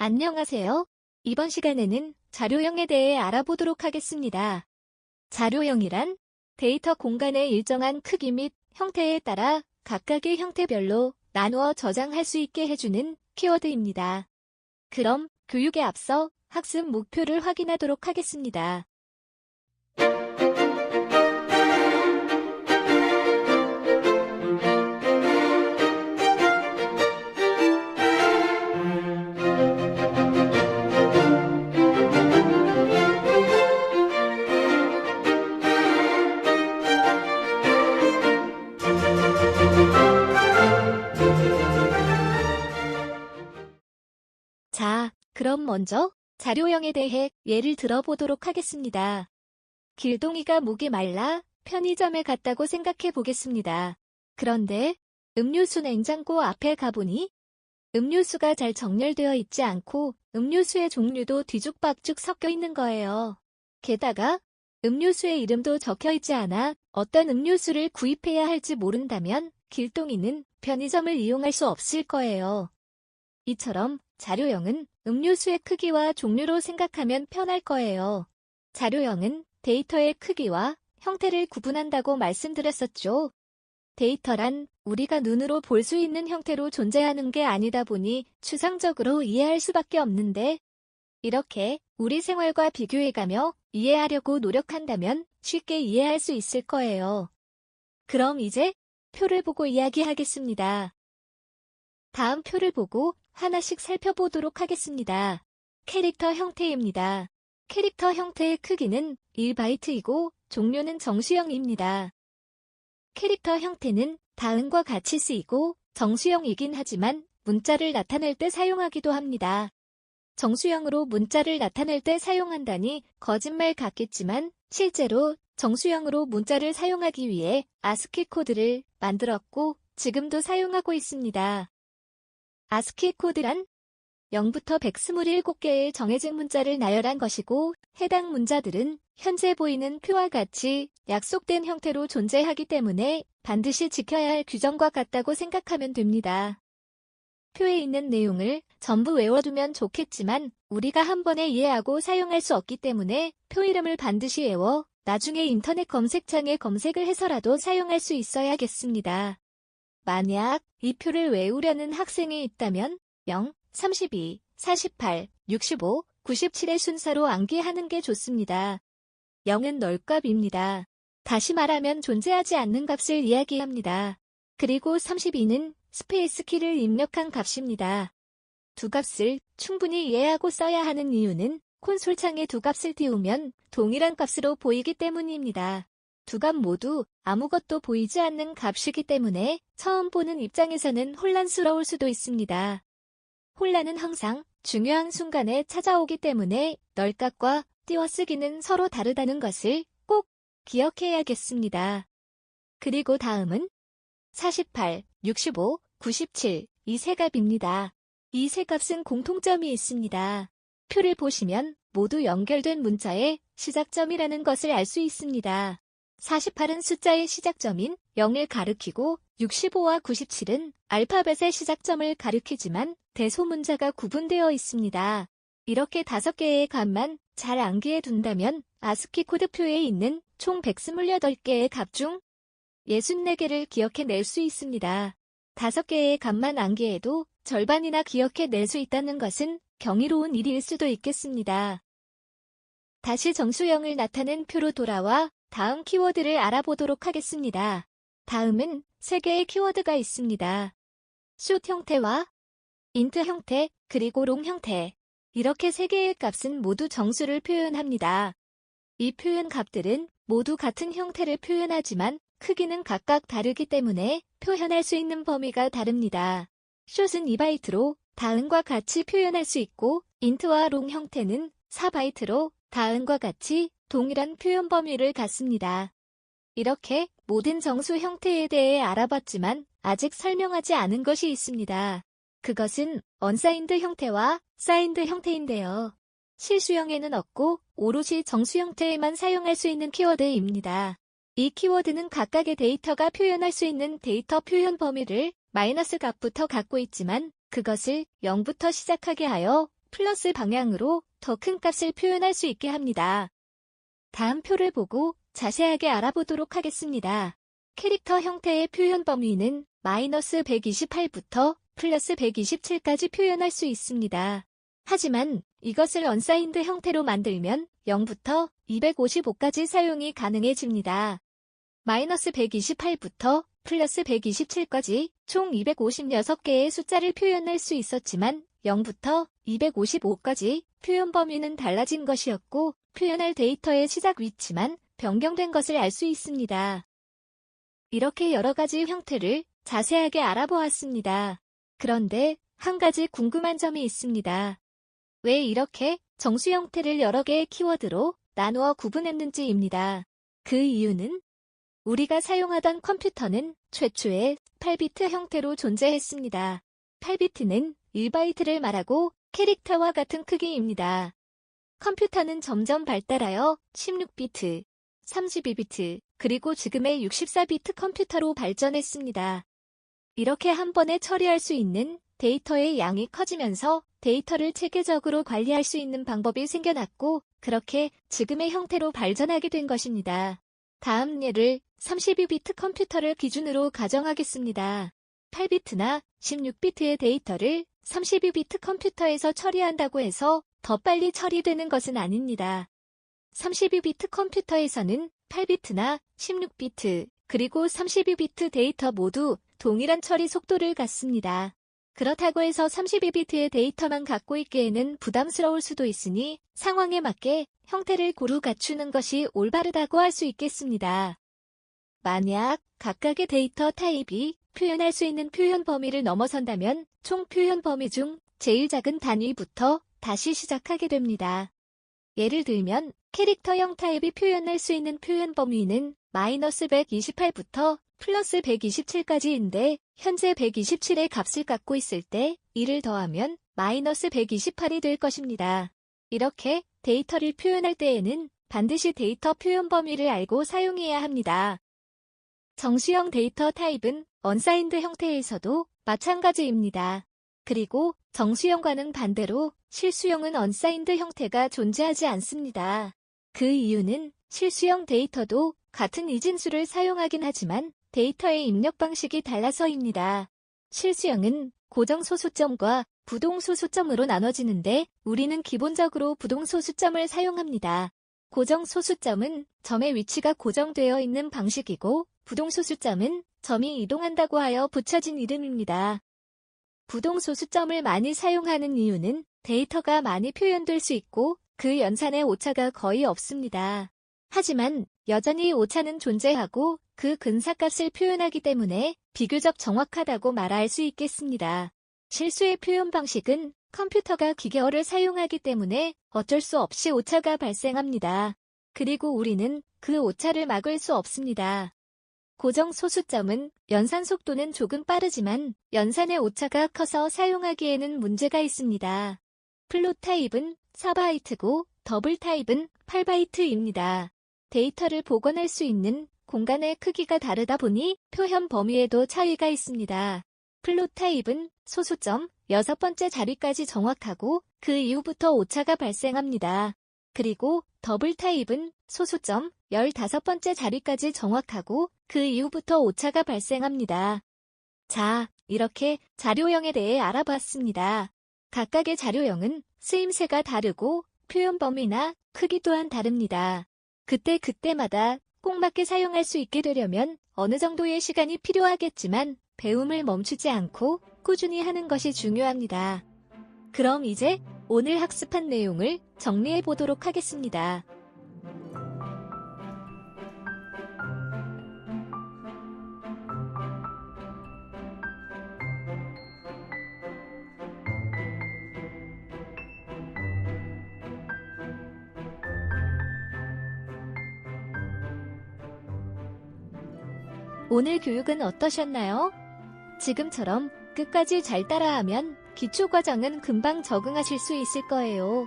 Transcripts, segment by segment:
안녕하세요. 이번 시간에는 자료형에 대해 알아보도록 하겠습니다. 자료형이란 데이터 공간의 일정한 크기 및 형태에 따라 각각의 형태별로 나누어 저장할 수 있게 해주는 키워드입니다. 그럼 교육에 앞서 학습 목표를 확인하도록 하겠습니다. 자, 그럼 먼저 자료형에 대해 예를 들어보도록 하겠습니다. 길동이가 목이 말라 편의점에 갔다고 생각해 보겠습니다. 그런데 음료수 냉장고 앞에 가보니 음료수가 잘 정렬되어 있지 않고 음료수의 종류도 뒤죽박죽 섞여 있는 거예요. 게다가 음료수의 이름도 적혀 있지 않아 어떤 음료수를 구입해야 할지 모른다면 길동이는 편의점을 이용할 수 없을 거예요. 이처럼 자료형은 음료수의 크기와 종류로 생각하면 편할 거예요. 자료형은 데이터의 크기와 형태를 구분한다고 말씀드렸었죠. 데이터란 우리가 눈으로 볼 수 있는 형태로 존재하는 게 아니다 보니 추상적으로 이해할 수밖에 없는데, 이렇게 우리 생활과 비교해가며 이해하려고 노력한다면 쉽게 이해할 수 있을 거예요. 그럼 이제 표를 보고 이야기하겠습니다. 다음 표를 보고 하나씩 살펴보도록 하겠습니다. 캐릭터 형태입니다. 캐릭터 형태의 크기는 1바이트이고 종류는 정수형입니다. 캐릭터 형태는 다음과 같이 쓰이고 정수형이긴 하지만 문자를 나타낼 때 사용하기도 합니다. 정수형으로 문자를 나타낼 때 사용한다니 거짓말 같겠지만 실제로 정수형으로 문자를 사용하기 위해 아스키 코드를 만들었고 지금도 사용하고 있습니다. 아스키 코드란 0부터 127개의 정해진 문자를 나열한 것이고 해당 문자들은 현재 보이는 표와 같이 약속된 형태로 존재하기 때문에 반드시 지켜야 할 규정과 같다고 생각하면 됩니다. 표에 있는 내용을 전부 외워두면 좋겠지만 우리가 한 번에 이해하고 사용할 수 없기 때문에 표 이름을 반드시 외워 나중에 인터넷 검색창에 검색을 해서라도 사용할 수 있어야겠습니다. 만약 이 표를 외우려는 학생이 있다면 0, 32, 48, 65, 97의 순서로 암기하는 게 좋습니다. 0은 널값입니다. 다시 말하면 존재하지 않는 값을 이야기합니다. 그리고 32는 스페이스 키를 입력한 값입니다. 두 값을 충분히 이해하고 써야 하는 이유는 콘솔 창에 두 값을 띄우면 동일한 값으로 보이기 때문입니다. 두 값 모두 아무것도 보이지 않는 값이기 때문에 처음 보는 입장에서는 혼란스러울 수도 있습니다. 혼란은 항상 중요한 순간에 찾아오기 때문에 널값과 띄워쓰기는 서로 다르다는 것을 꼭 기억해야겠습니다. 그리고 다음은 48, 65, 97, 이 세 값입니다. 이 세 값은 공통점이 있습니다. 표를 보시면 모두 연결된 문자의 시작점이라는 것을 알 수 있습니다. 48은 숫자의 시작점인 0을 가리키고 65와 97은 알파벳의 시작점을 가리키지만 대소문자가 구분되어 있습니다. 이렇게 5개의 값만 잘 암기해 둔다면 아스키 코드표에 있는 총 128개의 값 중 64개를 기억해낼 수 있습니다. 5개의 값만 암기해도 절반이나 기억해낼 수 있다는 것은 경이로운 일일 수도 있겠습니다. 다시 정수형을 나타낸 표로 돌아와 다음 키워드를 알아보도록 하겠습니다. 다음은 3개의 키워드가 있습니다. 숏 형태와 인트 형태, 그리고 롱 형태. 이렇게 3개의 값은 모두 정수를 표현합니다. 이 표현 값들은 모두 같은 형태를 표현하지만 크기는 각각 다르기 때문에 표현할 수 있는 범위가 다릅니다. 숏은 2바이트로 다음과 같이 표현할 수 있고 인트와 롱 형태는 4바이트로 다음과 같이 동일한 표현 범위를 갖습니다. 이렇게 모든 정수 형태에 대해 알아봤지만 아직 설명하지 않은 것이 있습니다. 그것은 언사인드 형태와 사인드 형태인데요. 실수형에는 없고 오롯이 정수 형태에만 사용할 수 있는 키워드입니다. 이 키워드는 각각의 데이터가 표현할 수 있는 데이터 표현 범위를 마이너스 값부터 갖고 있지만 그것을 0부터 시작하게 하여 플러스 방향으로 더 큰 값을 표현할 수 있게 합니다. 다음 표를 보고 자세하게 알아보도록 하겠습니다. 캐릭터 형태의 표현 범위는 마이너스 128부터 플러스 127까지 표현할 수 있습니다. 하지만 이것을 언사인드 형태로 만들면 0부터 255까지 사용이 가능해집니다. 마이너스 128부터 플러스 127까지 총 256개의 숫자를 표현할 수 있었지만 0부터 255까지 표현 범위는 달라진 것이었고 표현할 데이터의 시작 위치만 변경된 것을 알 수 있습니다. 이렇게 여러 가지 형태를 자세하게 알아보았습니다. 그런데 한 가지 궁금한 점이 있습니다. 왜 이렇게 정수 형태를 여러 개의 키워드로 나누어 구분했는지입니다. 그 이유는 우리가 사용하던 컴퓨터는 최초에 8비트 형태로 존재했습니다. 8비트는 1바이트를 말하고 캐릭터와 같은 크기입니다. 컴퓨터는 점점 발달하여 16비트, 32비트, 그리고 지금의 64비트 컴퓨터로 발전했습니다. 이렇게 한 번에 처리할 수 있는 데이터의 양이 커지면서 데이터를 체계적으로 관리할 수 있는 방법이 생겨났고 그렇게 지금의 형태로 발전하게 된 것입니다. 다음 예를 32비트 컴퓨터를 기준으로 가정하겠습니다. 8비트나 16비트의 데이터를 32비트 컴퓨터에서 처리한다고 해서 더 빨리 처리되는 것은 아닙니다. 32비트 컴퓨터에서는 8비트나 16비트 그리고 32비트 데이터 모두 동일한 처리 속도를 갖습니다. 그렇다고 해서 32비트의 데이터만 갖고 있기에는 부담스러울 수도 있으니 상황에 맞게 형태를 고루 갖추는 것이 올바르다고 할 수 있겠습니다. 만약 각각의 데이터 타입이 표현할 수 있는 표현 범위를 넘어선다면 총 표현 범위 중 제일 작은 단위부터 다시 시작하게 됩니다. 예를 들면 캐릭터형 타입이 표현할 수 있는 표현 범위는 마이너스 128부터 플러스 127까지인데 현재 127의 값을 갖고 있을 때 이를 더하면 마이너스 128이 될 것입니다. 이렇게 데이터를 표현할 때에는 반드시 데이터 표현 범위를 알고 사용해야 합니다. 정수형 데이터 타입은 언사인드 형태에서도 마찬가지입니다. 그리고 정수형과는 반대로 실수형은 언사인드 형태가 존재하지 않습니다. 그 이유는 실수형 데이터도 같은 이진수를 사용하긴 하지만 데이터의 입력 방식이 달라서입니다. 실수형은 고정 소수점과 부동 소수점으로 나눠지는데 우리는 기본적으로 부동 소수점을 사용합니다. 고정 소수점은 점의 위치가 고정되어 있는 방식이고 부동 소수점은 점이 이동한다고 하여 붙여진 이름입니다. 부동 소수점을 많이 사용하는 이유는 데이터가 많이 표현될 수 있고 그 연산에 오차가 거의 없습니다. 하지만 여전히 오차는 존재하고 그 근사값을 표현하기 때문에 비교적 정확하다고 말할 수 있겠습니다. 실수의 표현 방식은 컴퓨터가 기계어를 사용하기 때문에 어쩔 수 없이 오차가 발생합니다. 그리고 우리는 그 오차를 막을 수 없습니다. 고정 소수점은 연산 속도는 조금 빠르지만 연산의 오차가 커서 사용하기에는 문제가 있습니다. 플롯 타입은 4바이트고 더블 타입은 8바이트입니다. 데이터를 복원할 수 있는 공간의 크기가 다르다 보니 표현 범위에도 차이가 있습니다. 플롯 타입은 소수점 6번째 자리까지 정확하고 그 이후부터 오차가 발생합니다. 그리고 더블 타입은 소수점 15번째 자리까지 정확하고 그 이후부터 오차가 발생합니다. 자, 이렇게 자료형에 대해 알아봤습니다. 각각의 자료형은 쓰임새가 다르고 표현 범위나 크기 또한 다릅니다. 그때마다 꼭 맞게 사용할 수 있게 되려면 어느 정도의 시간이 필요하겠지만 배움을 멈추지 않고 꾸준히 하는 것이 중요합니다. 그럼 이제 오늘 학습한 내용을 정리해 보도록 하겠습니다. 오늘 교육은 어떠셨나요? 지금처럼 끝까지 잘 따라하면 기초 과정은 금방 적응하실 수 있을 거예요.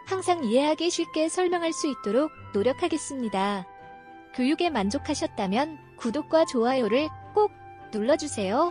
항상 이해하기 쉽게 설명할 수 있도록 노력하겠습니다. 교육에 만족하셨다면 구독과 좋아요를 꼭 눌러주세요.